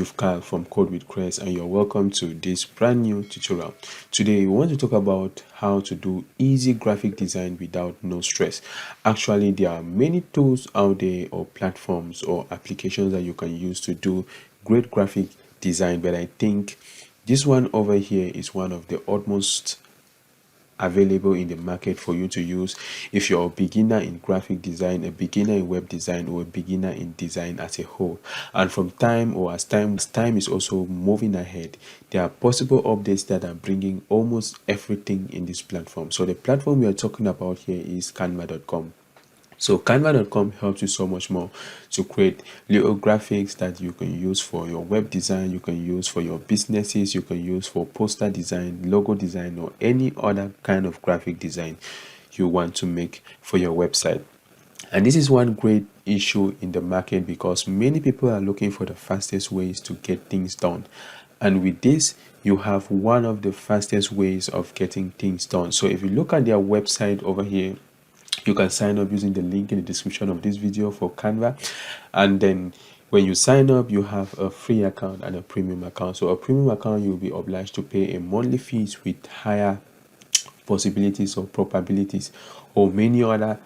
you've Kyle from Code with Chris, and you're welcome to this brand new tutorial. Today we want to talk about how to do easy graphic design without no stress. Actually, there are many tools out there or platforms or applications that you can use to do great graphic design, but I think this one over here is one of the utmost available in the market for you to use if you're a beginner in graphic design, a beginner in web design, or a beginner in design as a whole. And from time or as time is also moving ahead, there are possible updates that are bringing almost everything in this platform. So the platform we are talking about here is canva.com. So canva.com helps you so much more to create little graphics that you can use for your web design, you can use for your businesses, you can use for poster design, logo design, or any other kind of graphic design you want to make for your website. And this is one great issue in the market because many people are looking for the fastest ways to get things done. And with this, you have one of the fastest ways of getting things done. So if you look at their website over here, you can sign up using the link in the description of this video for Canva. And then when you sign up, you have a free account and a premium account. So a premium account, you'll be obliged to pay a monthly fees with higher possibilities or probabilities or many other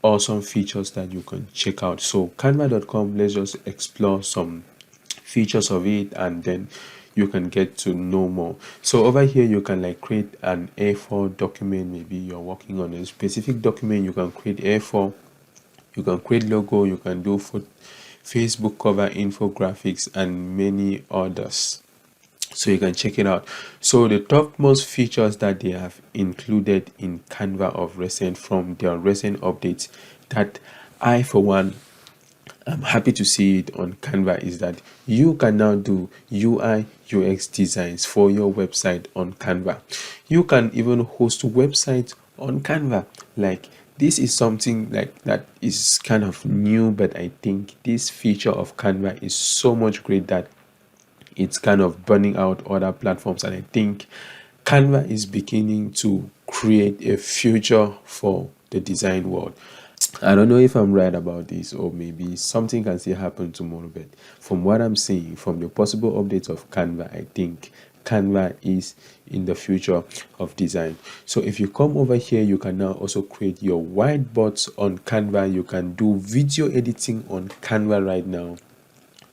awesome features that you can check out. So canva.com, let's just explore some features of it and then you can get to know more. So over here you can like create an A4 document. Maybe you're working on a specific document, you can create A4, you can create logo, you can do for Facebook cover, infographics, and many others. So you can check it out. So the topmost features that they have included in Canva of recent, from their recent updates, that I for one I'm happy to see it on Canva, is that you can now do UI UX designs for your website on Canva. You can even host websites on Canva. Like, this is something like that is kind of new, but I think this feature of Canva is so much great that it's kind of burning out other platforms. And I think Canva is beginning to create a future for the design world. I don't know if I'm right about this, or maybe something can still happen tomorrow, but from what I'm seeing, from the possible updates of Canva, I think Canva is in the future of design. So if you come over here, you can now also create your whiteboards on Canva. You can do video editing on Canva right now.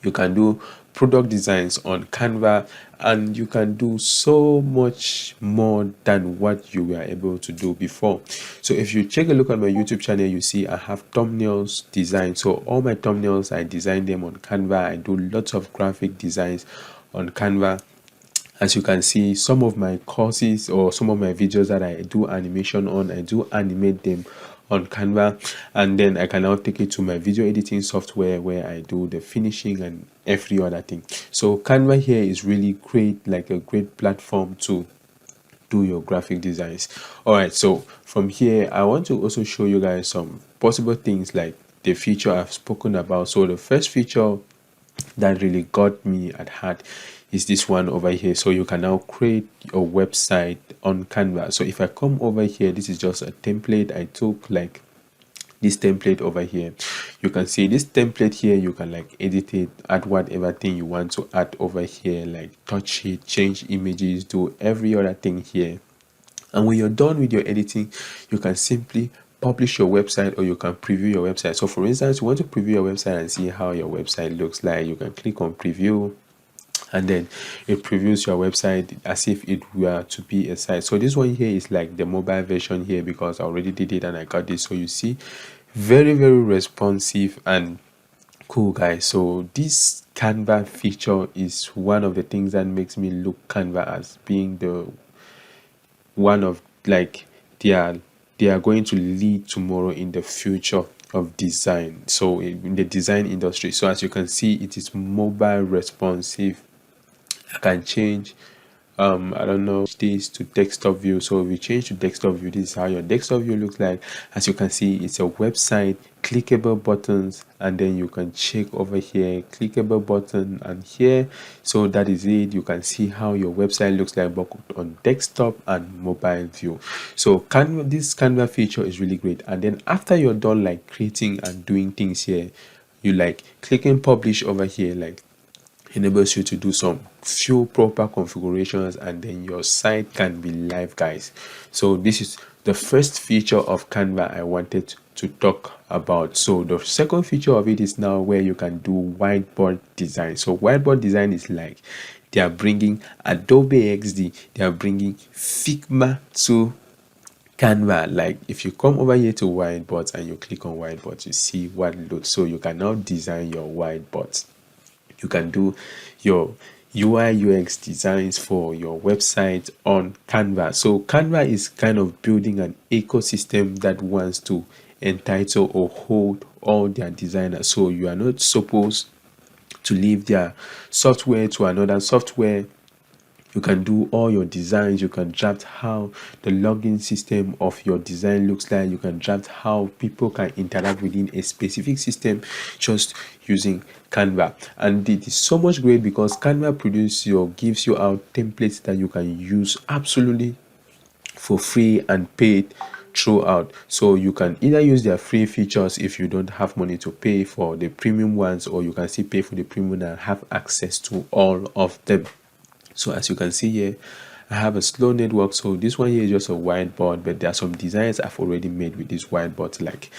You can do product designs on Canva, and you can do so much more than what you were able to do before. So if you check a look at my YouTube channel, you see I have thumbnails designed. So all my thumbnails, I design them on Canva. I do lots of graphic designs on Canva. As you can see, some of my courses or some of my videos that I do animation on, I do animate them on Canva, and then I can now take it to my video editing software where I do the finishing and every other thing. So Canva here is really great, like a great platform to do your graphic designs. All right, so from here I want to also show you guys some possible things like the feature I've spoken about. So the first feature that really got me at heart is this one over here. So you can now create your website on Canva. So if I come over here, this is just a template. I took like this template over here. You can see this template here, you can like edit it, add whatever thing you want to add over here, like touch it, change images, do every other thing here. And when you're done with your editing, you can simply publish your website, or you can preview your website. So for instance, you want to preview your website and see how your website looks like, you can click on preview, and then it previews your website as if it were to be a site. So this one here is like the mobile version here because I already did it and I got this. So you see, very responsive and cool, guys. So this Canva feature is one of the things that makes me look Canva as being the one of like they are going to lead tomorrow in the future of design, so in the design industry. So as you can see, it is mobile responsive. I can change I don't know, this to desktop view. So if you change to desktop view, this is how your desktop view looks like. As you can see, it's a website, clickable buttons, and then you can check over here, clickable button, and here. So that is it. You can see how your website looks like both on desktop and mobile view. So Canva, this Canva feature is really great. And then after you're done like creating and doing things here, you like clicking publish over here, like enables you to do some few proper configurations, and then your site can be live, guys. So this is the first feature of Canva I wanted to talk about. So the second feature of it is now where you can do whiteboard design. So whiteboard design is like they are bringing Adobe XD, they are bringing Figma to Canva. Like if you come over here to whiteboards and you click on whiteboards, you see what loads. So you can now design your whiteboards. You can do your UI UX designs for your website on Canva. So Canva is kind of building an ecosystem that wants to entitle or hold all their designers. So you are not supposed to leave their software to another software. You can do all your designs. You can draft how the login system of your design looks like. You can draft how people can interact within a specific system just using Canva. And it is so much great because Canva produces or gives you out templates that you can use absolutely for free and paid throughout. So you can either use their free features if you don't have money to pay for the premium ones, or you can still pay for the premium and have access to all of them. So as you can see here, I have a slow network. So this one here is just a whiteboard, but there are some designs I've already made with this whiteboard, like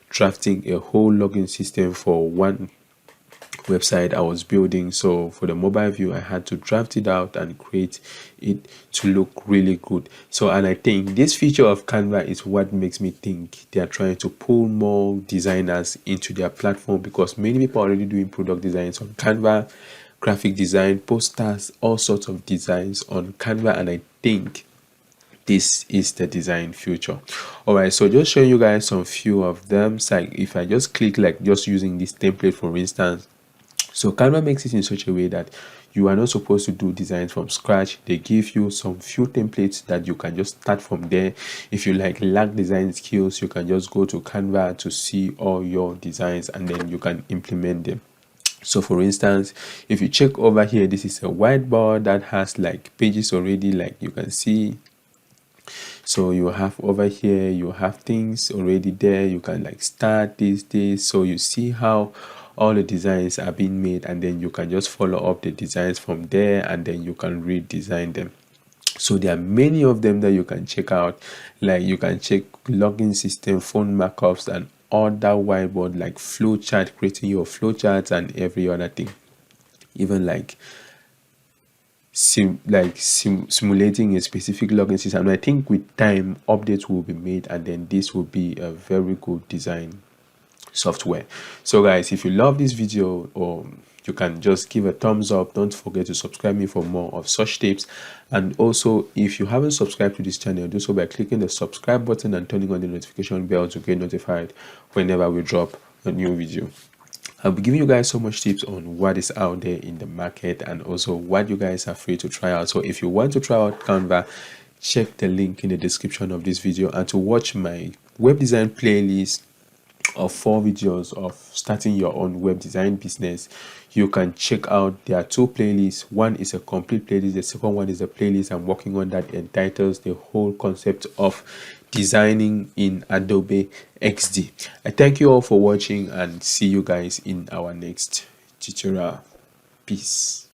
drafting a whole login system for one website I was building. So for the mobile view, I had to draft it out and create it to look really good. So, and I think this feature of Canva is what makes me think they are trying to pull more designers into their platform, because many people are already doing product designs on Canva, graphic design, posters, all sorts of designs on Canva, and I think this is the design future. All right, so just showing you guys some few of them. So if I just click, like just using this template for instance, so Canva makes it in such a way that you are not supposed to do designs from scratch. They give you some few templates that you can just start from there. If you like lack design skills, you can just go to Canva to see all your designs and then you can implement them. So for instance, if you check over here, this is a whiteboard that has like pages already, like you can see. So you have over here, you have things already there. You can like start this. So you see how all the designs are being made, and then you can just follow up the designs from there, and then you can redesign them. So there are many of them that you can check out. Like you can check login system, phone markups, and other whiteboard like flowchart, creating your flowcharts and every other thing. Even like simulating a specific login system. And I think with time updates will be made, and then this will be a very good design software. So guys, if you love this video, or you can just give a thumbs up. Don't forget to subscribe me for more of such tips. And also, if you haven't subscribed to this channel, do so by clicking the subscribe button and turning on the notification bell to get notified whenever we drop a new video. I'll be giving you guys so much tips on what is out there in the market, and also what you guys are free to try out. So if you want to try out Canva, check the link in the description of this video. And to watch my web design playlist of 4 videos of starting your own web design business, you can check out, there are 2 playlists. One is a complete playlist, the second one is a playlist I'm working on that entitles the whole concept of designing in Adobe XD. I thank you all for watching and see you guys in our next tutorial. Peace.